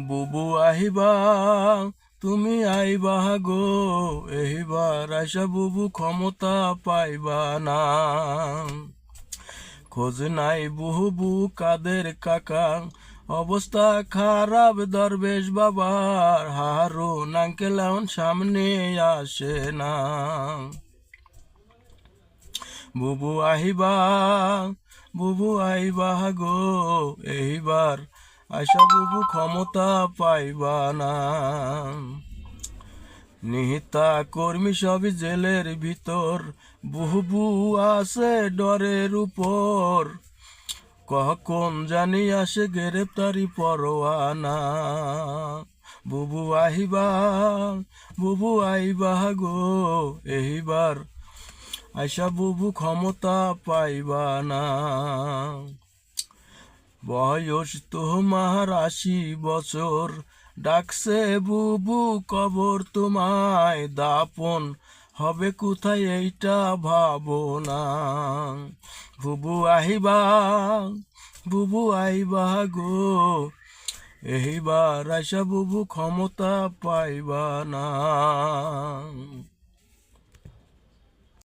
বুবু আহিবা তুমি আইবা গো, এইবার আইসা বুবু ক্ষমতা পাইবা না। খোঁজ নাই বুবু কাদের কাকা, অবস্থা খারাপ দরবেশ বাবার, হারুন আঙ্কেল এখন সামনে আসে না। বুবু আহিবা বুবু আইবা গো, এইবার আইসা বুবু ক্ষমতা পাইবা না। নিহিতা কর্মী সবই জেলের ভিতর, বুবু আছে ডরের উপর, কখন জানি আসে গ্রেপ্তারি পরোয়ানা। বুবু আইবা গো, এইবার আইসা বুবু ক্ষমতা পাইবা না। বয়স তোমার 80 বছর, ডাকছে বুবু কবর তোমায়, দাপন হবে কোথায় এইটা ভাবো না। বুবু আইবা গো, এইবার আইসা বুবু ক্ষমতা পাইবা না।